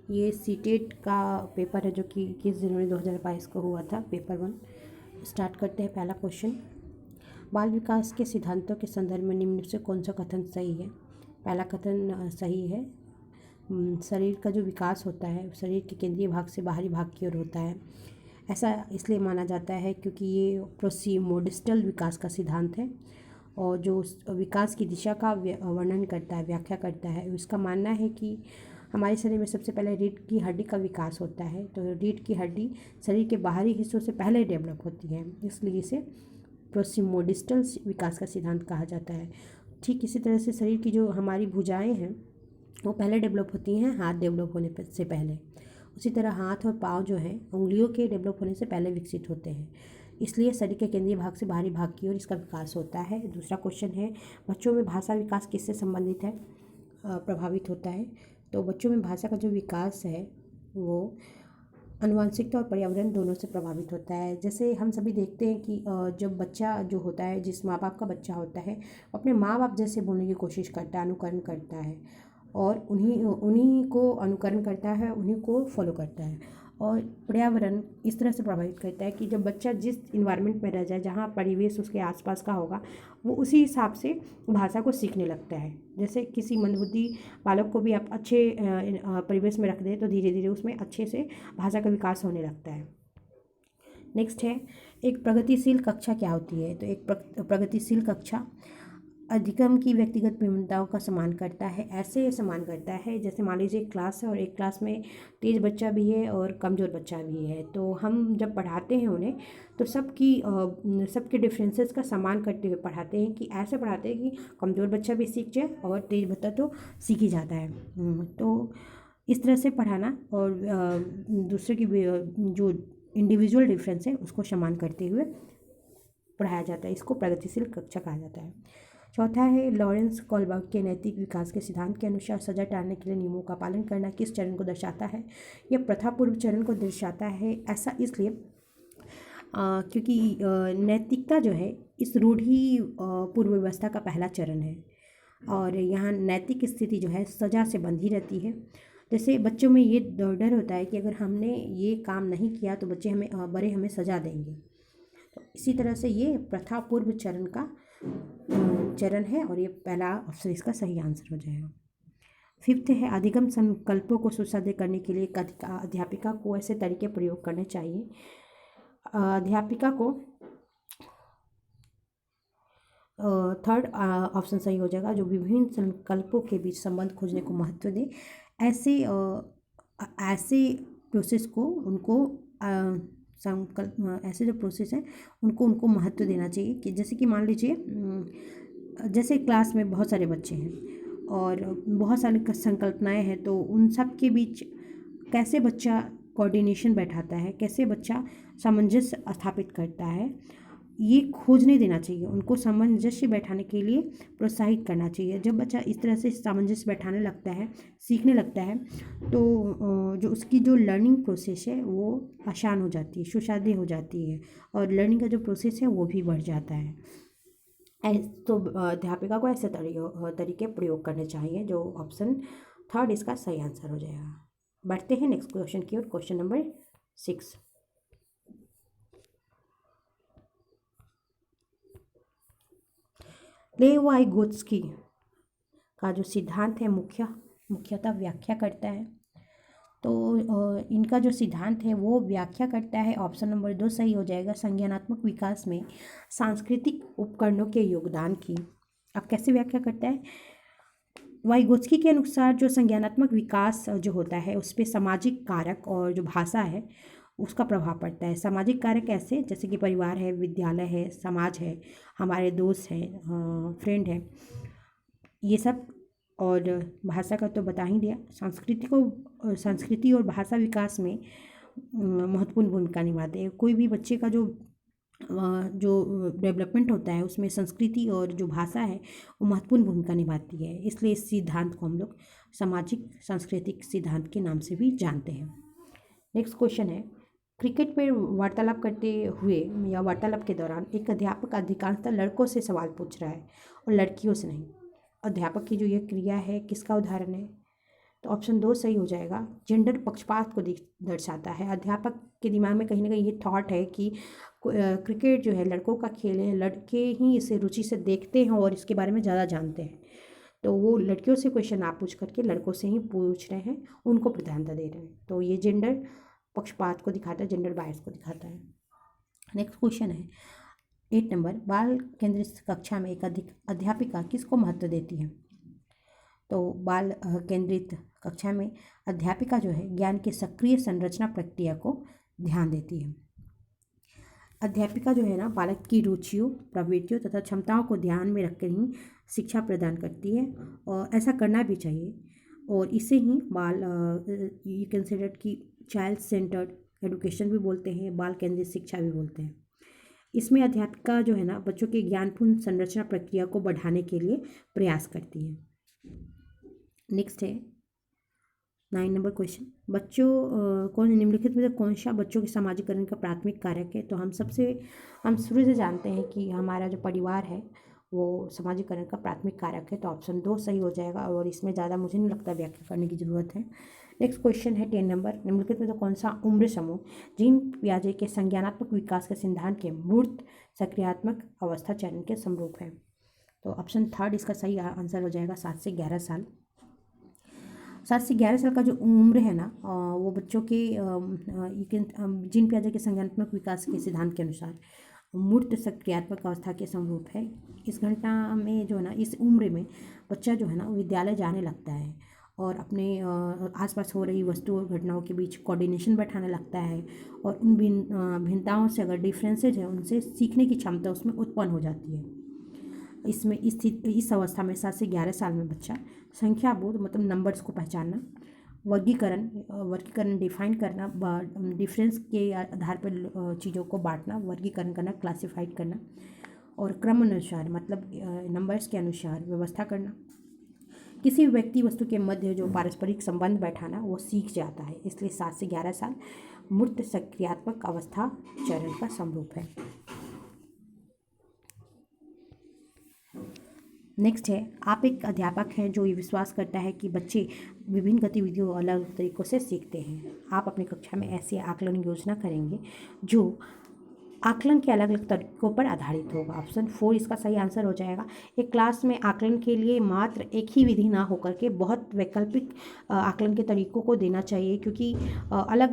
ये सीटेट का पेपर है जो कि 21 जनवरी 2022 को हुआ था, पेपर 1। स्टार्ट करते हैं। पहला क्वेश्चन, बाल विकास के सिद्धांतों के संदर्भ में निम्न से कौन सा कथन सही है? पहला कथन सही है। शरीर का जो विकास होता है शरीर के केंद्रीय भाग से बाहरी भाग की ओर होता है। ऐसा इसलिए माना जाता है क्योंकि ये प्रोसीमोडिस्टल विकास का सिद्धांत है और जो विकास की दिशा का वर्णन करता है, व्याख्या करता है। इसका मानना है कि हमारे शरीर में सबसे पहले रीढ़ की हड्डी का विकास होता है, तो रीढ़ की हड्डी शरीर के बाहरी हिस्सों से पहले डेवलप होती है, इसलिए इसे प्रोसीमोडिस्टल विकास का सिद्धांत कहा जाता है। ठीक इसी तरह से शरीर की जो हमारी भुजाएं हैं वो पहले डेवलप होती हैं हाथ डेवलप होने से पहले। उसी तरह हाथ और पाँव जो हैं उंगलियों के डेवलप होने से पहले विकसित होते हैं, इसलिए शरीर के केंद्रीय भाग से बाहरी भाग की ओर इसका विकास होता है। दूसरा क्वेश्चन है, बच्चों में भाषा विकास किससे संबंधित है, प्रभावित होता है? तो बच्चों में भाषा का जो विकास है वो आनुवंशिकता और पर्यावरण दोनों से प्रभावित होता है। जैसे हम सभी देखते हैं कि जब बच्चा जो होता है, जिस माँ बाप का बच्चा होता है, अपने माँ बाप जैसे बोलने की कोशिश करता है, अनुकरण करता है और उन्हीं को अनुकरण करता है, उन्हीं को फॉलो करता है। और पर्यावरण इस तरह से प्रभावित करता है कि जब बच्चा जिस इन्वायरमेंट में रह जाए, जहाँ परिवेश उसके आसपास का होगा, वो उसी हिसाब से भाषा को सीखने लगता है। जैसे किसी मंदबुद्धि बालक को भी आप अच्छे परिवेश में रख दें तो धीरे धीरे उसमें अच्छे से भाषा का विकास होने लगता है। नेक्स्ट है, एक प्रगतिशील कक्षा क्या होती है? तो एक प्रगतिशील कक्षा अधिगम की व्यक्तिगत भिन्नताओं का सम्मान करता है। ऐसे सम्मान करता है जैसे मान लीजिए एक क्लास है और एक क्लास में तेज बच्चा भी है और कमज़ोर बच्चा भी है, तो हम जब पढ़ाते हैं उन्हें तो सबके डिफरेंसेस का सम्मान करते हुए पढ़ाते हैं, कि ऐसे पढ़ाते हैं कि कमज़ोर बच्चा भी सीख जाए और तेज बच्चा तो सीख ही जाता है। तो इस तरह से पढ़ाना और दूसरे की जो इंडिविजुअल डिफरेंस है उसको सम्मान करते हुए पढ़ाया जाता है, इसको प्रगतिशील कक्षा कहा जाता है। चौथा है, लॉरेंस कोलबर्ग के नैतिक विकास के सिद्धांत के अनुसार सजा टालने के लिए नियमों का पालन करना किस चरण को दर्शाता है? यह प्रथापूर्व चरण को दर्शाता है। ऐसा इसलिए क्योंकि नैतिकता जो है इस रूढ़ि पूर्व व्यवस्था का पहला चरण है और यहाँ नैतिक स्थिति जो है सजा से बंधी रहती है। जैसे बच्चों में ये डर होता है कि अगर हमने ये काम नहीं किया तो बच्चे हमें सजा देंगे। तो इसी तरह से ये प्रथा पूर्व चरण का चरण है और ये पहला ऑप्शन इसका सही आंसर हो जाएगा। फिफ्थ है, अधिगम संकल्पों को सुसाध्य करने के लिए अध्यापिका को ऐसे तरीके प्रयोग करने चाहिए। अध्यापिका को थर्ड ऑप्शन सही हो जाएगा, जो विभिन्न संकल्पों के बीच संबंध खोजने को महत्व दे। ऐसे प्रोसेस को उनको संकल्प ऐसे जो प्रोसेस है उनको महत्व देना चाहिए। कि जैसे कि मान लीजिए जैसे क्लास में बहुत सारे बच्चे हैं और बहुत सारी संकल्पनाएं हैं, तो उन सब के बीच कैसे बच्चा कोऑर्डिनेशन बैठाता है, कैसे बच्चा सामंजस्य स्थापित करता है, ये खोजने देना चाहिए। उनको सामंजस्य बैठाने के लिए प्रोत्साहित करना चाहिए। जब बच्चा इस तरह से सामंजस्य बैठाने लगता है, सीखने लगता है, तो जो उसकी जो लर्निंग प्रोसेस है वो आसान हो जाती है, सुसाध्य हो जाती है और लर्निंग का जो प्रोसेस है वो भी बढ़ जाता है। तो अध्यापिका को ऐसे तरीके प्रयोग करने चाहिए, जो ऑप्शन थर्ड इसका सही आंसर हो जाएगा। बढ़ते हैं नेक्स्ट क्वेश्चन की ओर। क्वेश्चन नंबर 6, लेवाइगोत्स्की का जो सिद्धांत है मुख्यतः व्याख्या करता है। तो इनका जो सिद्धांत है वो व्याख्या करता है, ऑप्शन नंबर 2 सही हो जाएगा, संज्ञानात्मक विकास में सांस्कृतिक उपकरणों के योगदान की। अब कैसे व्याख्या करता है? वाइगोत्स्की के अनुसार जो संज्ञानात्मक विकास जो होता है उस पर सामाजिक कारक और जो भाषा है उसका प्रभाव पड़ता है। सामाजिक कारक ऐसे जैसे कि परिवार है, विद्यालय है, समाज है, हमारे दोस्त हैं, फ्रेंड है, ये सब। और भाषा का तो बता ही दिया। संस्कृति और भाषा विकास में महत्वपूर्ण भूमिका निभाते हैं। कोई भी बच्चे का जो डेवलपमेंट होता है उसमें संस्कृति और जो भाषा है वो महत्वपूर्ण भूमिका निभाती है, इसलिए इस सिद्धांत को हम लोग सामाजिक सांस्कृतिक सिद्धांत के नाम से भी जानते हैं। नेक्स्ट क्वेश्चन है, क्रिकेट में वार्तालाप करते हुए या वार्तालाप के दौरान एक अध्यापक अधिकांशतः लड़कों से सवाल पूछ रहा है और लड़कियों से नहीं। अध्यापक की जो ये क्रिया है किसका उदाहरण है? तो ऑप्शन 2 सही हो जाएगा। जेंडर पक्षपात को दर्शाता है। अध्यापक के दिमाग में कहीं ना कहीं ये थॉट है कि क्रिकेट जो है लड़कों का खेल है, लड़के ही इसे रुचि से देखते हैं और इसके बारे में ज़्यादा जानते हैं, तो वो लड़कियों से क्वेश्चन आप पूछ करके लड़कों से ही पूछ रहे हैं, उनको प्राधान्यता दे रहे हैं। तो ये जेंडर पक्षपात को दिखाता है, जेंडर बायस को दिखाता है। नेक्स्ट क्वेश्चन है 8 नंबर, बाल केंद्रित कक्षा में एक अध्यापिका किसको महत्व देती है? तो बाल केंद्रित कक्षा में अध्यापिका जो है ज्ञान के सक्रिय संरचना प्रक्रिया को ध्यान देती है। अध्यापिका जो है ना बालक की रुचियों, प्रवृत्तियों तथा क्षमताओं को ध्यान में रखकर ही शिक्षा प्रदान करती है, और ऐसा करना भी चाहिए। और इसे ही बाल ये कंसिडर्ड कि चाइल्ड सेंटर्ड एजुकेशन भी बोलते हैं, बाल केंद्रित शिक्षा भी बोलते हैं। इसमें अध्यापिका जो है ना बच्चों के ज्ञानपूर्ण संरचना प्रक्रिया को बढ़ाने के लिए प्रयास करती है। नेक्स्ट है 9 नंबर क्वेश्चन, बच्चों कौन निम्नलिखित में से कौन सा बच्चों के सामाजिकरण का प्राथमिक कारक है? तो हम शुरू से जानते हैं कि हमारा जो परिवार है वो सामाजिकरण का प्राथमिक कारक है, तो ऑप्शन 2 सही हो जाएगा, और इसमें ज़्यादा मुझे नहीं लगता व्याख्या करने की ज़रूरत है। नेक्स्ट क्वेश्चन है 10 नंबर, निम्नलिखित में से कौन सा उम्र समूह जीन पियाजे के संज्ञानात्मक विकास के सिद्धांत के मूर्त सक्रियात्मक अवस्था चरण के समरूप है? तो ऑप्शन 3 इसका सही आंसर हो जाएगा 7 से 11 साल। 7 से 11 साल का जो उम्र है ना वो बच्चों के जीन पियाजे के संज्ञानात्मक विकास के सिद्धांत के अनुसार मूर्त सक्रियात्मक अवस्था के समरूप है। इस घटना में जो है ना इस उम्र में बच्चा जो है ना विद्यालय जाने लगता है और अपने आसपास हो रही वस्तुओं और घटनाओं के बीच कोऑर्डिनेशन बैठाने लगता है, और उन भिन्नताओं से अगर डिफरेंसेज है उनसे सीखने की क्षमता उसमें उत्पन्न हो जाती है। इसमें इस अवस्था में 7 से 11 साल में बच्चा संख्या बोध मतलब नंबर्स को पहचानना, वर्गीकरण डिफाइन करना, डिफरेंस के आधार पर चीज़ों को बांटना, वर्गीकरण करना, क्लासिफाइड करना, और क्रम अनुसार मतलब नंबर्स के अनुसार व्यवस्था करना, किसी व्यक्ति वस्तु के मध्य जो पारस्परिक संबंध बैठाना वो सीख जाता है। इसलिए 7 से 11 साल मूर्त सक्रियात्मक अवस्था चरण का समरूप है। नेक्स्ट है, आप एक अध्यापक हैं जो ये विश्वास करता है कि बच्चे विभिन्न गतिविधियों अलग तरीक़ों से सीखते हैं। आप अपनी कक्षा में ऐसी आकलन योजना करेंगे जो आकलन के अलग अलग तरीकों पर आधारित होगा। ऑप्शन 4 इसका सही आंसर हो जाएगा। एक क्लास में आकलन के लिए मात्र एक ही विधि ना होकर के बहुत वैकल्पिक आकलन के तरीकों को देना चाहिए, क्योंकि अलग